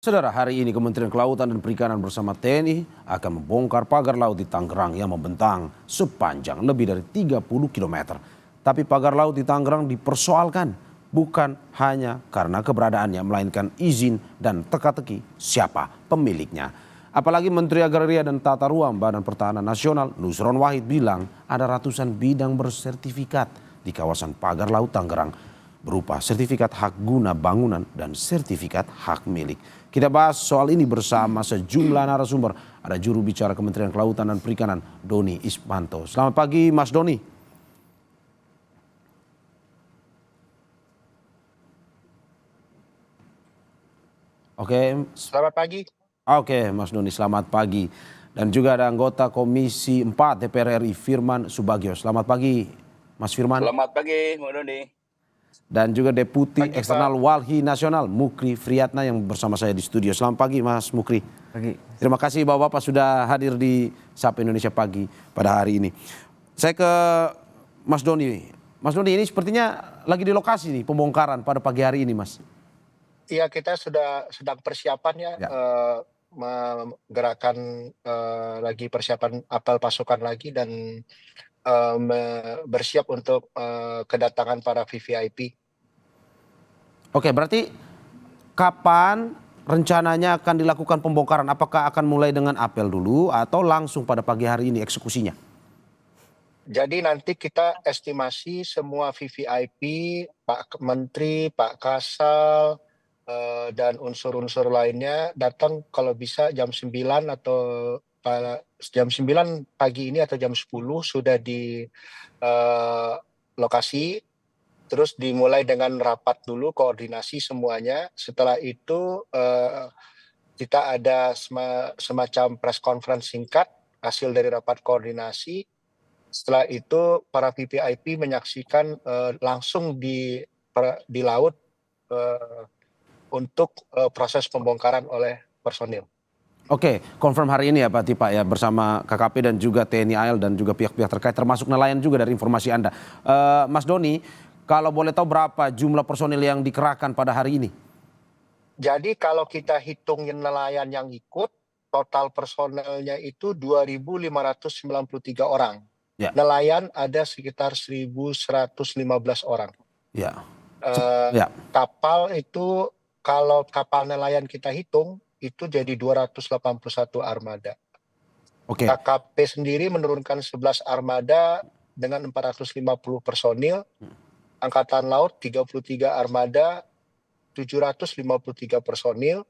Saudara, hari ini Kementerian Kelautan dan Perikanan bersama TNI akan membongkar pagar laut di Tangerang yang membentang sepanjang lebih dari 30 km. Tapi pagar laut di Tangerang dipersoalkan bukan hanya karena keberadaannya, melainkan izin dan teka-teki siapa pemiliknya. Apalagi Menteri Agraria dan Tata Ruang Badan Pertahanan Nasional Nusron Wahid bilang ada ratusan bidang bersertifikat di kawasan pagar laut Tangerang, berupa sertifikat hak guna bangunan dan sertifikat hak milik. Kita bahas soal ini bersama sejumlah narasumber. Ada juru bicara Kementerian Kelautan dan Perikanan, Doni Ismanto. Selamat pagi, Mas Doni. Oke. Selamat pagi. Oke, Mas Doni, selamat pagi. Dan juga ada anggota Komisi 4 DPR RI, Firman Subagio. Selamat pagi, Mas Firman. Selamat pagi, Mbak Doni. Dan juga Deputi Pagi, Eksternal Pak. Walhi Nasional Mukri Friyatna yang bersama saya di studio. Selamat pagi, Mas Mukri. Pagi. Terima kasih Bapak-Bapak sudah hadir di Sapa Indonesia Pagi pada hari ini. Saya ke Mas Doni. Mas Doni, ini sepertinya lagi di lokasi nih pembongkaran pada pagi hari ini, Mas. Iya, kita sedang persiapan ya, Ya. menggerakkan lagi persiapan apel pasukan lagi dan bersiap untuk kedatangan para VVIP. Oke, berarti kapan rencananya akan dilakukan pembongkaran? Apakah akan mulai dengan apel dulu atau langsung pada pagi hari ini eksekusinya? Jadi nanti kita estimasi semua VVIP, Pak Menteri, Pak Kasal, dan unsur-unsur lainnya datang kalau bisa jam 9 atau jam 9 pagi ini atau jam 10 sudah di lokasi. Terus dimulai dengan rapat dulu, koordinasi semuanya. Setelah itu kita ada semacam press conference singkat hasil dari rapat koordinasi. Setelah itu para VVIP menyaksikan langsung di laut untuk proses pembongkaran oleh personil. Oke, confirm hari ini ya Pak ya, bersama KKP dan juga TNI AL dan juga pihak-pihak terkait termasuk nelayan juga dari informasi Anda. Mas Doni, kalau boleh tahu berapa jumlah personil yang dikerahkan pada hari ini? Jadi kalau kita hitungin nelayan yang ikut, total personelnya itu 2.593 orang. Ya. Nelayan ada sekitar 1.115 orang. Ya. Ya. Kapal itu kalau kapal nelayan kita hitung itu jadi 281 armada. Oke. KKP sendiri menurunkan 11 armada dengan 450 personil. Angkatan Laut 33 armada, 753 personil.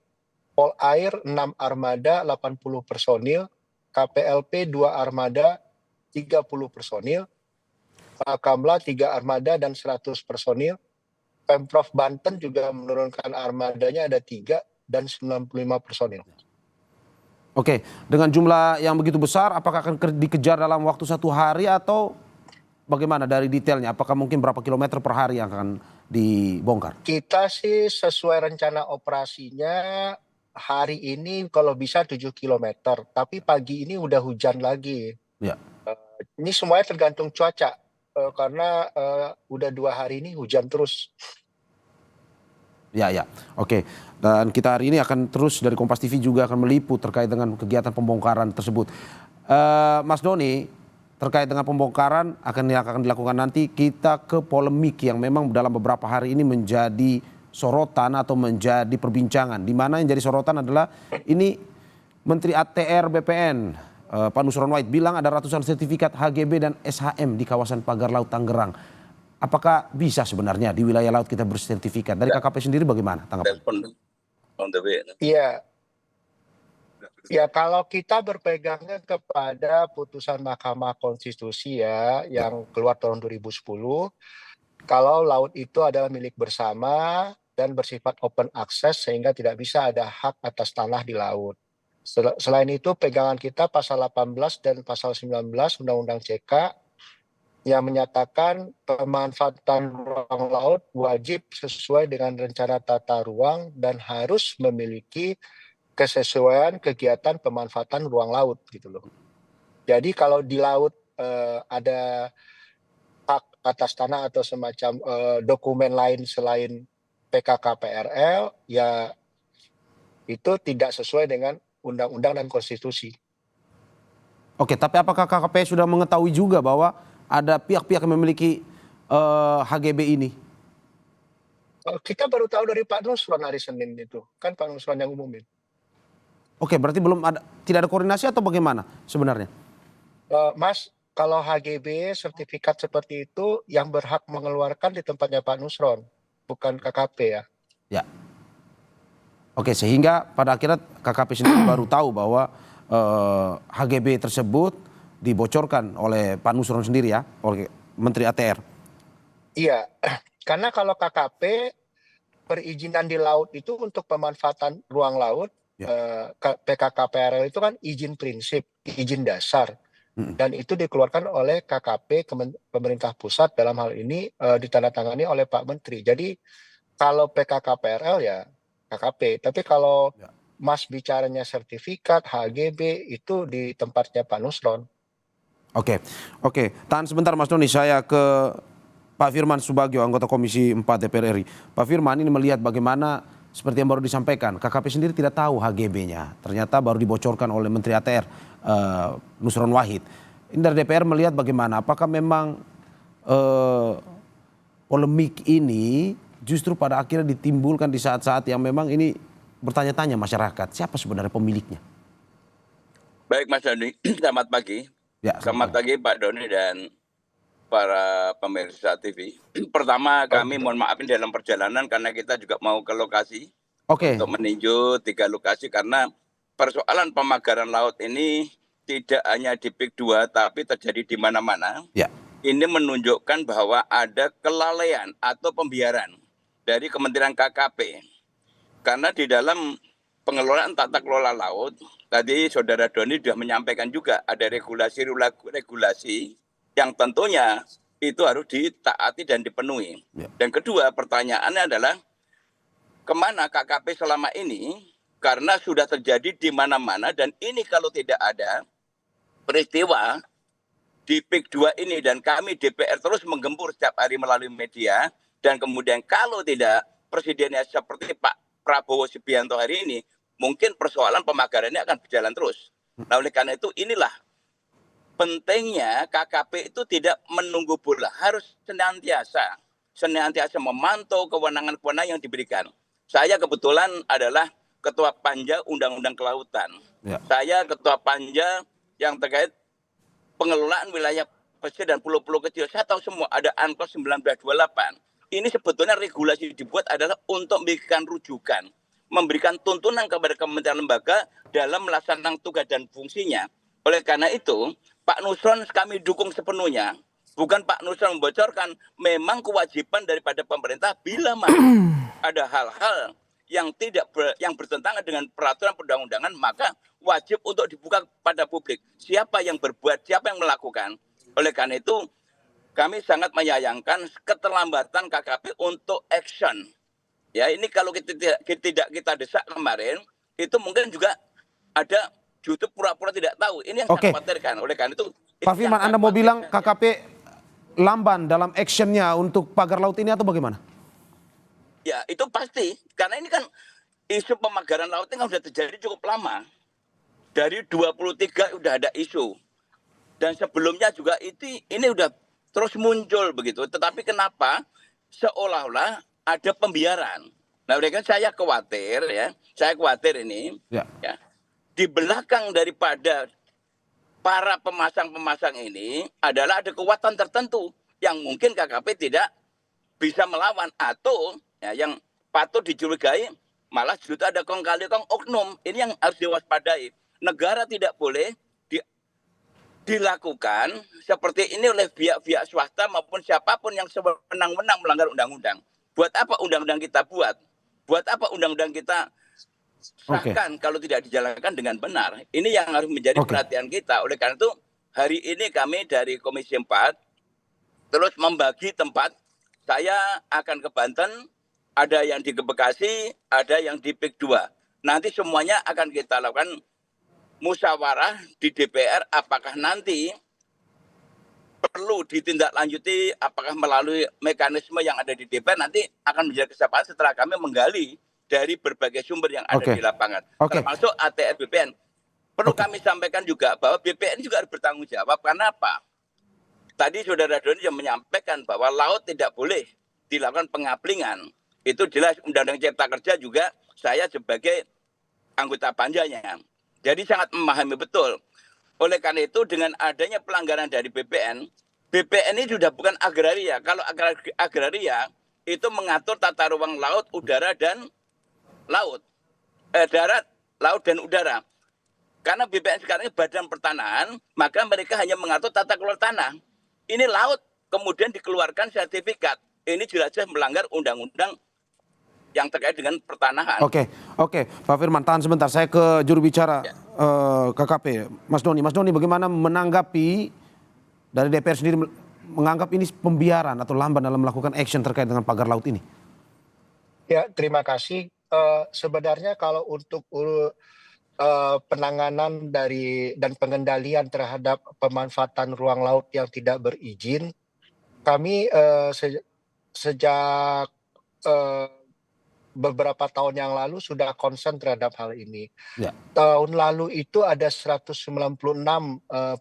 Pol Air 6 armada, 80 personil. KPLP 2 armada, 30 personil. Bakamla 3 armada dan 100 personil. Pemprov Banten juga menurunkan armadanya ada 3 dan 95 personil. Oke, dengan jumlah yang begitu besar, apakah akan dikejar dalam waktu 1 hari atau bagaimana dari detailnya? Apakah mungkin berapa kilometer per hari yang akan dibongkar? Kita sih sesuai rencana operasinya hari ini kalau bisa 7 kilometer, tapi pagi ini udah hujan lagi. Ya. Ini semuanya tergantung cuaca, karena udah 2 hari ini hujan terus. Ya, oke. Dan kita hari ini akan terus dari Kompas TV juga akan meliput terkait dengan kegiatan pembongkaran tersebut. Mas Doni, terkait dengan pembongkaran yang akan dilakukan nanti, kita ke polemik yang memang dalam beberapa hari ini menjadi sorotan atau menjadi perbincangan. Di mana yang jadi sorotan adalah ini Menteri ATR BPN, Pak Nusron Wahid bilang ada ratusan sertifikat HGB dan SHM di kawasan pagar laut Tangerang. Apakah bisa sebenarnya di wilayah laut kita bersertifikat? Dari KKP sendiri bagaimana tanggapan? Iya. Ya kalau kita berpegangnya kepada putusan Mahkamah Konstitusi ya yang keluar tahun 2010, kalau laut itu adalah milik bersama dan bersifat open access sehingga tidak bisa ada hak atas tanah di laut. Selain itu pegangan kita pasal 18 dan pasal 19 Undang-Undang CK yang menyatakan pemanfaatan ruang laut wajib sesuai dengan rencana tata ruang dan harus memiliki kesesuaian kegiatan pemanfaatan ruang laut gitu loh. Jadi kalau di laut ada hak atas tanah atau semacam dokumen lain selain PKK PRL, ya itu tidak sesuai dengan undang-undang dan konstitusi. Oke, tapi apakah KKP sudah mengetahui juga bahwa ada pihak-pihak yang memiliki HGB ini? Kita baru tahu dari Pak Nusron hari Senin itu, kan Pak Nusron yang umumin. Oke, berarti tidak ada koordinasi atau bagaimana sebenarnya? Mas, kalau HGB sertifikat seperti itu yang berhak mengeluarkan di tempatnya Pak Nusron, bukan KKP ya. Ya. Oke, sehingga pada akhirnya KKP sendiri baru tahu bahwa HGB tersebut dibocorkan oleh Pak Nusron sendiri ya, oleh Menteri ATR. Iya, karena kalau KKP perizinan di laut itu untuk pemanfaatan ruang laut, PKKPRL itu kan izin prinsip, izin dasar. Dan itu dikeluarkan oleh KKP pemerintah pusat, dalam hal ini ditandatangani oleh Pak Menteri. Jadi kalau PKKPRL ya KKP, tapi kalau Mas bicaranya sertifikat HGB itu di tempatnya Pak Nusron. Oke, tahan sebentar Mas Doni, saya ke Pak Firman Subagio, anggota Komisi 4 DPR RI. Pak Firman, ini melihat bagaimana seperti yang baru disampaikan, KKP sendiri tidak tahu HGB-nya. Ternyata baru dibocorkan oleh Menteri ATR, Nusron Wahid. Ini dari DPR melihat bagaimana, apakah memang polemik ini justru pada akhirnya ditimbulkan di saat-saat yang memang ini bertanya-tanya masyarakat, siapa sebenarnya pemiliknya? Baik Mas Doni, selamat pagi. Ya, selamat pagi Pak Doni dan para pemirsa TV. Pertama kami mohon maafin dalam perjalanan karena kita juga mau ke lokasi untuk meninjau 3 lokasi karena persoalan pemagaran laut ini tidak hanya di PIK 2 tapi terjadi di mana-mana. Ya. Ini menunjukkan bahwa ada kelalaian atau pembiaran dari Kementerian KKP. Karena di dalam pengelolaan tata kelola laut, tadi Saudara Doni sudah menyampaikan juga ada regulasi yang tentunya itu harus ditaati dan dipenuhi. Dan kedua pertanyaannya adalah kemana KKP selama ini, karena sudah terjadi di mana-mana dan ini kalau tidak ada peristiwa di PIK 2 ini dan kami DPR terus menggempur setiap hari melalui media dan kemudian kalau tidak presidennya seperti Pak Prabowo Subianto hari ini, mungkin persoalan pemagaran ini akan berjalan terus. Nah oleh karena itu inilah pentingnya KKP itu tidak menunggu bola, harus senantiasa memantau kewenangan-kewenangan yang diberikan. Saya kebetulan adalah Ketua Panja Undang-Undang Kelautan. Ya. Saya Ketua Panja yang terkait pengelolaan wilayah pesisir dan pulau-pulau kecil. Saya tahu semua ada Unclos 1928. Ini sebetulnya regulasi dibuat adalah untuk memberikan rujukan, memberikan tuntunan kepada kementerian lembaga dalam melaksanakan tugas dan fungsinya. Oleh karena itu, Pak Nusron kami dukung sepenuhnya. Bukan Pak Nusron membocorkan, memang kewajiban daripada pemerintah bila mana ada hal-hal yang yang bertentangan dengan peraturan perundang-undangan, maka wajib untuk dibuka pada publik. Siapa yang berbuat, siapa yang melakukan. Oleh karena itu, kami sangat menyayangkan keterlambatan KKP untuk action. Ya, ini kalau tidak kita desak kemarin, itu mungkin juga ada justru pura-pura tidak tahu. Ini yang saya khawatirkan. Oleh karena itu, Pak Firman, Anda mau bilang KKP lamban dalam actionnya untuk pagar laut ini atau bagaimana? Ya, itu pasti. Karena ini kan isu pemagaran laut ini kan sudah terjadi cukup lama. Dari 23 sudah ada isu. Dan sebelumnya juga ini sudah terus muncul begitu. Tetapi kenapa seolah-olah ada pembiaran? Nah, mereka saya khawatir ya. Saya khawatir ini ya. Di belakang daripada para pemasang-pemasang ini adalah ada kekuatan tertentu yang mungkin KKP tidak bisa melawan atau ya, yang patut dicurigai malah justru ada kong kali kong oknum. Ini yang harus diwaspadai. Negara tidak boleh dilakukan seperti ini oleh pihak-pihak swasta maupun siapapun yang sewenang-wenang melanggar undang-undang. Buat apa undang-undang kita buat? Buat apa undang-undang kita sahkan kalau tidak dijalankan dengan benar? Ini yang harus menjadi perhatian kita. Oleh karena itu hari ini kami dari Komisi 4 terus membagi tempat. Saya akan ke Banten, ada yang di Bekasi, ada yang di PIK 2. Nanti semuanya akan kita lakukan musyawarah di DPR apakah nanti perlu ditindaklanjuti, apakah melalui mekanisme yang ada di DPR nanti akan menjadi kesepakatan setelah kami menggali dari berbagai sumber yang ada di lapangan, termasuk ATR BPN. Perlu kami sampaikan juga bahwa BPN juga harus bertanggung jawab. Karena apa? Tadi saudara Doni yang menyampaikan bahwa laut tidak boleh dilakukan pengaplingan. Itu jelas Undang-Undang Cipta Kerja juga saya sebagai anggota panjanya. Jadi sangat memahami betul. Oleh karena itu dengan adanya pelanggaran dari BPN, BPN ini sudah bukan agraria. Kalau agraria itu mengatur tata ruang laut, udara, dan laut. Darat, laut, dan udara. Karena BPN sekarang ini badan pertanahan, maka mereka hanya mengatur tata kelola tanah. Ini laut, kemudian dikeluarkan sertifikat. Ini jelas-jelas melanggar undang-undang yang terkait dengan pertanahan. Oke, Pak Firman, tahan sebentar. Saya ke juru bicara KKP, Mas Doni. Mas Doni, bagaimana menanggapi dari DPR sendiri menganggap ini pembiaran atau lamban dalam melakukan action terkait dengan pagar laut ini? Ya, terima kasih. Sebenarnya kalau untuk penanganan dan pengendalian terhadap pemanfaatan ruang laut yang tidak berizin, kami sejak beberapa tahun yang lalu sudah concern terhadap hal ini. Ya. Tahun lalu itu ada 196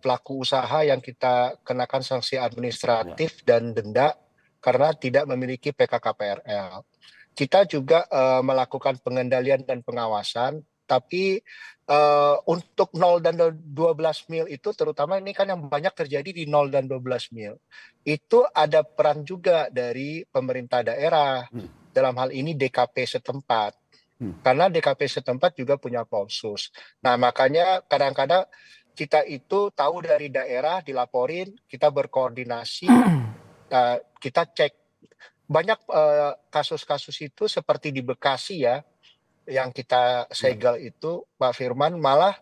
pelaku usaha yang kita kenakan sanksi administratif dan denda karena tidak memiliki PKKPRL. Kita juga melakukan pengendalian dan pengawasan, tapi untuk 0 dan 12 mil itu terutama ini kan yang banyak terjadi di 0 dan 12 mil. Itu ada peran juga dari pemerintah daerah, dalam hal ini DKP setempat. Karena DKP setempat juga punya Polsus. Nah makanya kadang-kadang kita itu tahu dari daerah, dilaporin, kita berkoordinasi, kita cek. Banyak kasus-kasus itu seperti di Bekasi ya, yang kita segel itu Pak Firman, malah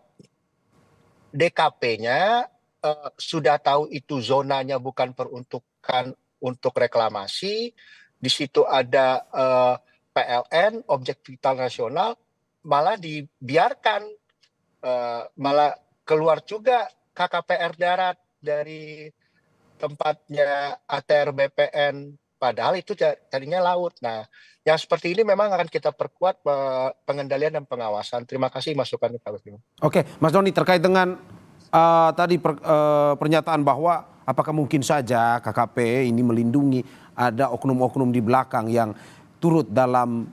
DKP-nya sudah tahu itu zonanya bukan peruntukan untuk reklamasi, di situ ada PLN, objek vital nasional, malah dibiarkan, malah keluar juga KKPR darat dari tempatnya ATR BPN, padahal itu tadinya laut. Nah, yang seperti ini memang akan kita perkuat pengendalian dan pengawasan. Terima kasih masukannya Pak Firman. Oke, Mas Doni, terkait dengan tadi pernyataan bahwa apakah mungkin saja KKP ini melindungi ada oknum-oknum di belakang yang turut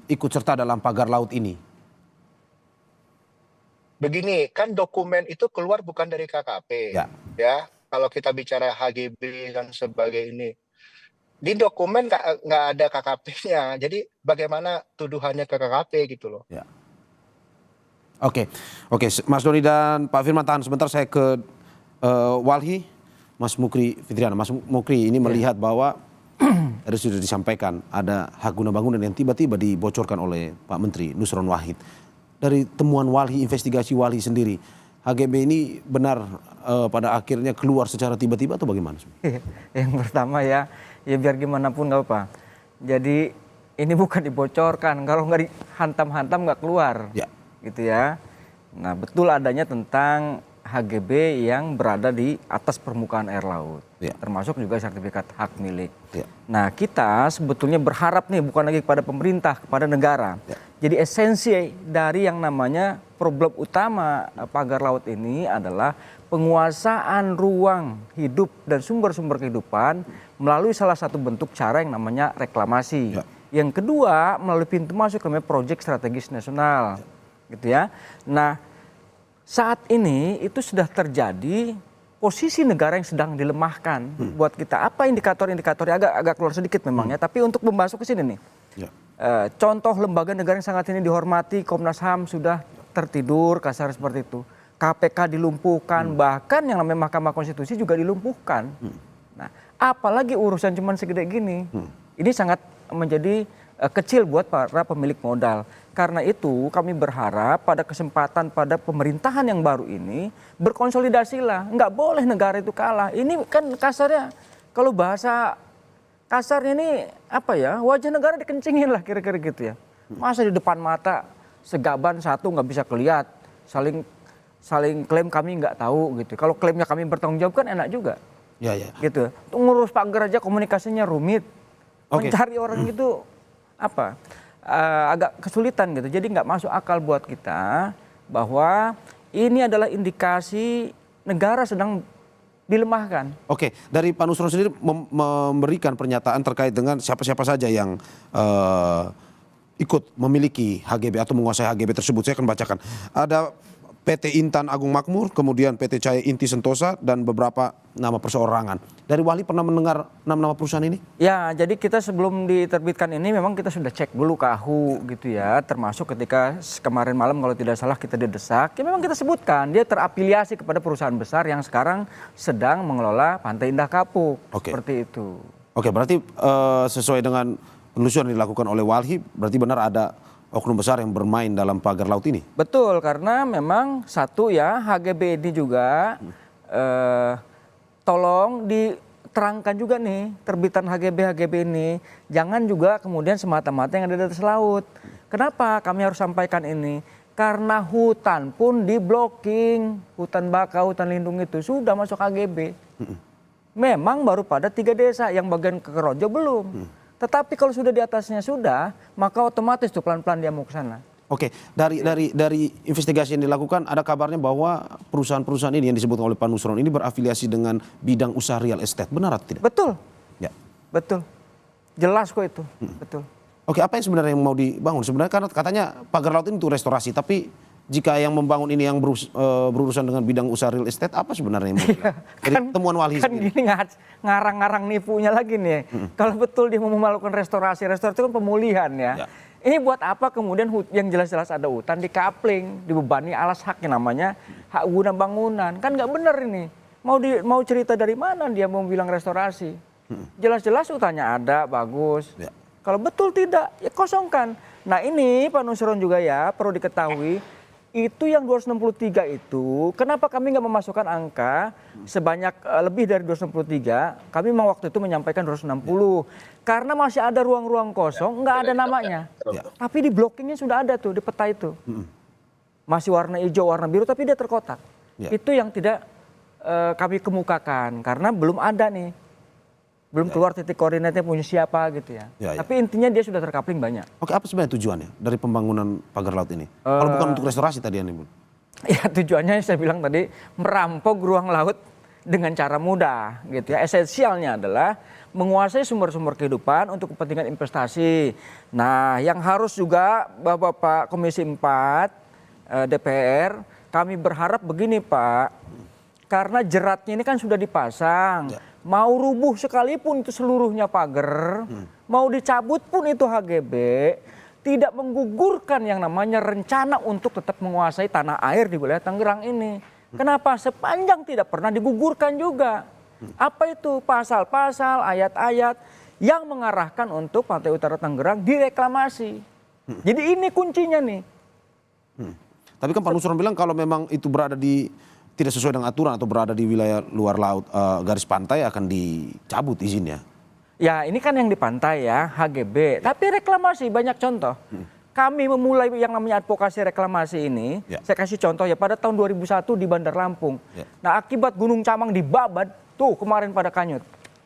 ikut serta dalam pagar laut ini? Begini, kan dokumen itu keluar bukan dari KKP. Ya, kalau kita bicara HGB dan sebagainya ini. Di dokumen nggak ada KKP-nya, jadi bagaimana tuduhannya ke KKP gitu loh. Ya. Oke, Mas Doni dan Pak Firman, tahan sebentar, saya ke Walhi, Mas Mukri Fitriana. Mas Mukri ini melihat bahwa tadi sudah disampaikan ada hak guna bangunan yang tiba-tiba dibocorkan oleh Pak Menteri Nusron Wahid. Dari temuan Walhi, investigasi Walhi sendiri, HGB ini benar pada akhirnya keluar secara tiba-tiba atau bagaimana? Yang pertama ya biar gimana pun nggak apa. Jadi ini bukan dibocorkan, kalau nggak dihantam-hantam nggak keluar, gitu ya. Nah betul adanya tentang HGB yang berada di atas permukaan air laut, termasuk juga sertifikat hak milik. Nah kita sebetulnya berharap nih bukan lagi kepada pemerintah, kepada negara. Jadi esensi dari yang namanya problem utama pagar laut ini adalah penguasaan ruang hidup dan sumber-sumber kehidupan melalui salah satu bentuk cara yang namanya reklamasi. Yang kedua melalui pintu masuk namanya proyek strategis nasional, gitu ya. Nah saat ini itu sudah terjadi posisi negara yang sedang dilemahkan buat kita. Apa indikator-indikatornya agak keluar sedikit memangnya, tapi untuk membahas ke sini nih. Contoh lembaga negara yang sangat ini dihormati, Komnas HAM sudah tertidur kasar seperti itu. KPK dilumpuhkan, bahkan yang namanya Mahkamah Konstitusi juga dilumpuhkan. Nah, apalagi urusan cuman segede gini. Ini sangat menjadi kecil buat para pemilik modal. Karena itu kami berharap pada kesempatan pada pemerintahan yang baru ini berkonsolidasilah. Nggak boleh negara itu kalah. Ini kan kasarnya, kalau bahasa kasarnya ini apa ya, wajah negara dikencingin lah kira-kira gitu ya. Masa di depan mata segaban satu nggak bisa kelihat, saling klaim kami nggak tahu gitu. Kalau klaimnya kami bertanggung jawab kan enak juga. Gitu. Ngurus pagar aja komunikasinya rumit. Mencari orang itu apa? agak kesulitan gitu. Jadi nggak masuk akal buat kita bahwa ini adalah indikasi negara sedang dilemahkan. Oke, dari Pak Nusron sendiri memberikan pernyataan terkait dengan siapa-siapa saja yang ikut memiliki HGB atau menguasai HGB tersebut. Saya akan bacakan. Ada PT Intan Agung Makmur, kemudian PT Cahaya Inti Sentosa, dan beberapa nama perseorangan. Dari Wali pernah mendengar nama perusahaan ini? Ya, jadi kita sebelum diterbitkan ini memang kita sudah cek dulu ke AHU gitu ya. Termasuk ketika kemarin malam kalau tidak salah kita didesak, ya memang kita sebutkan dia terafiliasi kepada perusahaan besar yang sekarang sedang mengelola Pantai Indah Kapuk. Oke. Seperti itu. Oke, berarti sesuai dengan penelusuran yang dilakukan oleh Walhi, berarti benar ada oknum besar yang bermain dalam pagar laut ini? Betul, karena memang satu ya HGB ini juga tolong diterangkan juga nih terbitan HGB ini. Jangan juga kemudian semata-mata yang ada di atas laut. Kenapa kami harus sampaikan ini? Karena hutan pun di blocking, hutan bakau, hutan lindung itu sudah masuk HGB. Memang baru pada 3 desa, yang bagian Kerojo belum. Tetapi kalau sudah di atasnya sudah, maka otomatis tuh pelan-pelan dia mau ke sana. Oke, dari investigasi yang dilakukan ada kabarnya bahwa perusahaan-perusahaan ini yang disebut oleh Pak Nusron ini berafiliasi dengan bidang usaha real estate. Benar atau tidak? Betul. Ya. Betul. Jelas kok itu. Betul. Oke, apa yang sebenarnya yang mau dibangun? Sebenarnya karena katanya pagar laut ini untuk restorasi, tapi jika yang membangun ini yang berurusan dengan bidang usaha real estate, apa sebenarnya yang mau dilakukan? Jadi temuan Walhi kan sendiri. gini ngarang-ngarang nipunya lagi nih. Kalau betul dia mau melakukan restorasi itu kan pemulihan ya. Ini buat apa kemudian yang jelas-jelas ada hutan dikapling, dibebani alas haknya namanya hak guna bangunan. Kan nggak benar ini. Mau cerita dari mana dia mau bilang restorasi? Jelas-jelas hutannya ada, bagus. Ya. Kalau betul tidak, ya kosongkan. Nah ini Pak Nusron juga ya perlu diketahui. Itu yang 263 itu, kenapa kami nggak memasukkan angka sebanyak lebih dari 263? Kami memang waktu itu menyampaikan 260. Karena masih ada ruang-ruang kosong, nggak ada namanya. Ya. Tapi di blockingnya sudah ada tuh, di peta itu. Masih warna hijau, warna biru, tapi dia terkotak. Ya. Itu yang tidak kami kemukakan, karena belum ada nih. Belum keluar titik koordinatnya punya siapa gitu ya. Tapi intinya dia sudah terkapling banyak. Oke, apa sebenarnya tujuannya dari pembangunan pagar laut ini? Kalau bukan untuk restorasi tadi Anda, Bu. Ya tujuannya saya bilang tadi merampok ruang laut dengan cara mudah gitu ya. Esensialnya adalah menguasai sumber-sumber kehidupan untuk kepentingan investasi. Nah, yang harus juga Bapak Komisi 4 DPR, kami berharap begini Pak. Karena jeratnya ini kan sudah dipasang. Mau rubuh sekalipun itu seluruhnya pagar, mau dicabut pun itu HGB, tidak menggugurkan yang namanya rencana untuk tetap menguasai tanah air di wilayah Tangerang ini. Kenapa? Sepanjang tidak pernah digugurkan juga. Apa itu? Pasal-pasal, ayat-ayat yang mengarahkan untuk Pantai Utara Tangerang direklamasi. Jadi ini kuncinya nih. Tapi kan Pak Nusron bilang kalau memang itu berada di tidak sesuai dengan aturan atau berada di wilayah luar laut garis pantai akan dicabut izinnya. Ya ini kan yang di pantai ya HGB. Tapi reklamasi banyak contoh. Kami memulai yang namanya advokasi reklamasi ini. Saya kasih contoh ya pada tahun 2001 di Bandar Lampung. Nah akibat Gunung Camang dibabat tuh kemarin pada Kanyut.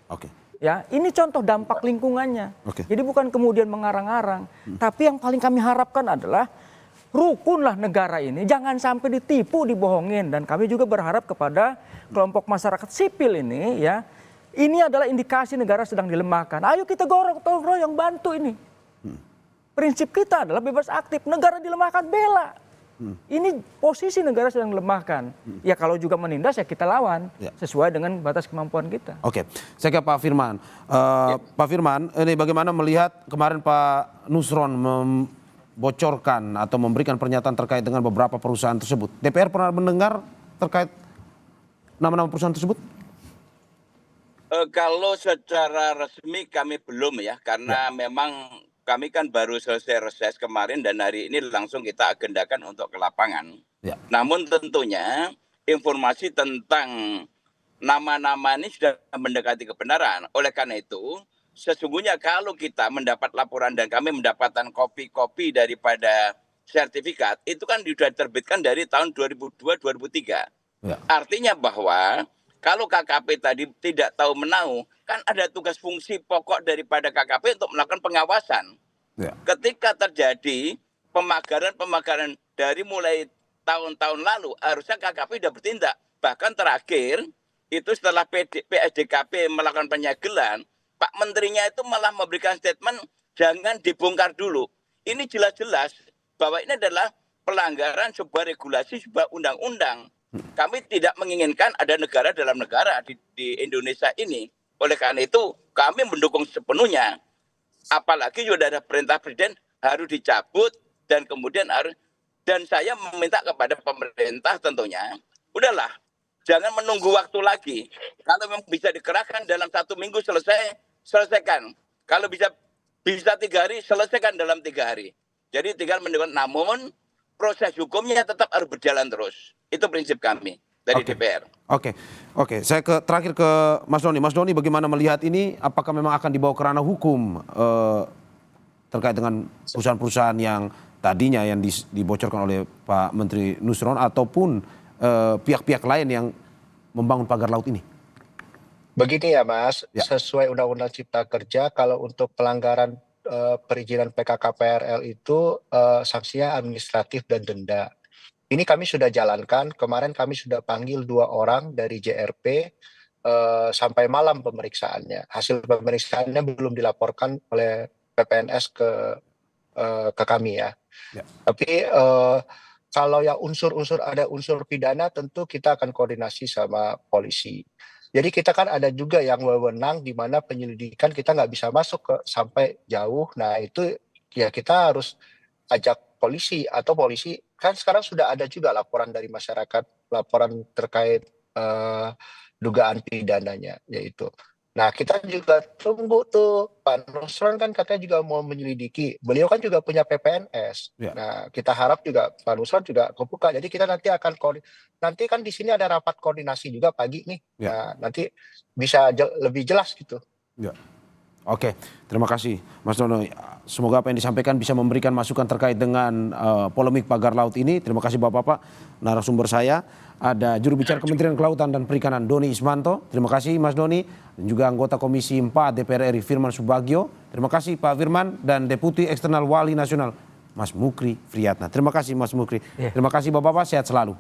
Oke. Ya ini contoh dampak lingkungannya. Jadi bukan kemudian mengarang-arang. Tapi yang paling kami harapkan adalah rukunlah negara ini, jangan sampai ditipu, dibohongin. Dan kami juga berharap kepada kelompok masyarakat sipil ini ya, ini adalah indikasi negara sedang dilemahkan. Ayo kita gotong royong bantu ini. Prinsip kita adalah bebas aktif, negara dilemahkan bela. Ini posisi negara sedang dilemahkan. Ya kalau juga menindas ya kita lawan, sesuai dengan batas kemampuan kita. Oke, saya ke Pak Firman. Pak Firman, ini bagaimana melihat kemarin Pak Nusron bocorkan atau memberikan pernyataan terkait dengan beberapa perusahaan tersebut. DPR pernah mendengar terkait nama-nama perusahaan tersebut? Kalau secara resmi kami belum ya, karena memang kami kan baru selesai reses kemarin dan hari ini langsung kita agendakan untuk ke lapangan. Namun tentunya informasi tentang nama-nama ini sudah mendekati kebenaran. Oleh karena itu, sesungguhnya kalau kita mendapat laporan dan kami mendapatkan kopi-kopi daripada sertifikat, itu kan sudah diterbitkan dari tahun 2002-2003. Artinya bahwa kalau KKP tadi tidak tahu menau, kan ada tugas fungsi pokok daripada KKP untuk melakukan pengawasan. Ketika terjadi pemagaran dari mulai tahun-tahun lalu, harusnya KKP sudah bertindak. Bahkan terakhir, itu setelah PSDKP melakukan penyegelan, Pak Menterinya itu malah memberikan statement, jangan dibongkar dulu. Ini jelas-jelas bahwa ini adalah pelanggaran sebuah regulasi, sebuah undang-undang. Kami tidak menginginkan ada negara dalam negara di Indonesia ini. Oleh karena itu, kami mendukung sepenuhnya. Apalagi sudah ada perintah presiden harus dicabut dan kemudian dan saya meminta kepada pemerintah tentunya, udahlah, jangan menunggu waktu lagi. Kalau memang bisa dikerahkan dalam 1 minggu selesaikan. Kalau bisa 3 hari, selesaikan dalam 3 hari. Jadi tinggal menunggu, namun proses hukumnya tetap harus berjalan terus. Itu prinsip kami dari DPR. Oke. Saya terakhir ke Mas Doni. Mas Doni, bagaimana melihat ini? Apakah memang akan dibawa ke ranah hukum terkait dengan perusahaan-perusahaan yang tadinya yang dibocorkan oleh Pak Menteri Nusron ataupun pihak-pihak lain yang membangun pagar laut ini? Begini ya Mas, sesuai Undang-Undang Cipta Kerja, kalau untuk pelanggaran perizinan PKKPRL itu sanksinya administratif dan denda. Ini kami sudah jalankan, kemarin kami sudah panggil 2 orang dari JRP sampai malam pemeriksaannya. Hasil pemeriksaannya belum dilaporkan oleh PPNS ke kami ya. Tapi kalau yang ada unsur pidana tentu kita akan koordinasi sama polisi. Jadi kita kan ada juga yang wewenang di mana penyelidikan kita nggak bisa masuk sampai jauh. Nah itu ya kita harus ajak polisi, atau polisi kan sekarang sudah ada juga laporan dari masyarakat, laporan terkait dugaan pidananya yaitu. Nah kita juga tunggu tuh, Pak Nusron kan katanya juga mau menyelidiki, beliau kan juga punya PPNS. Nah kita harap juga Pak Nusron juga kebuka, jadi kita nanti akan nanti kan di sini ada rapat koordinasi juga pagi nih. Nah nanti bisa lebih jelas gitu. Oke, terima kasih Mas Dono. Semoga apa yang disampaikan bisa memberikan masukan terkait dengan polemik pagar laut ini. Terima kasih Bapak-Bapak. Narasumber saya ada juru bicara Kementerian Kelautan dan Perikanan Doni Ismanto. Terima kasih Mas Doni. Dan juga anggota Komisi 4 DPR RI Firman Subagio. Terima kasih Pak Firman. Dan Deputi Eksternal Wali Nasional Mas Mukri Friyatna. Terima kasih Mas Mukri. Terima kasih Bapak-Bapak, sehat selalu.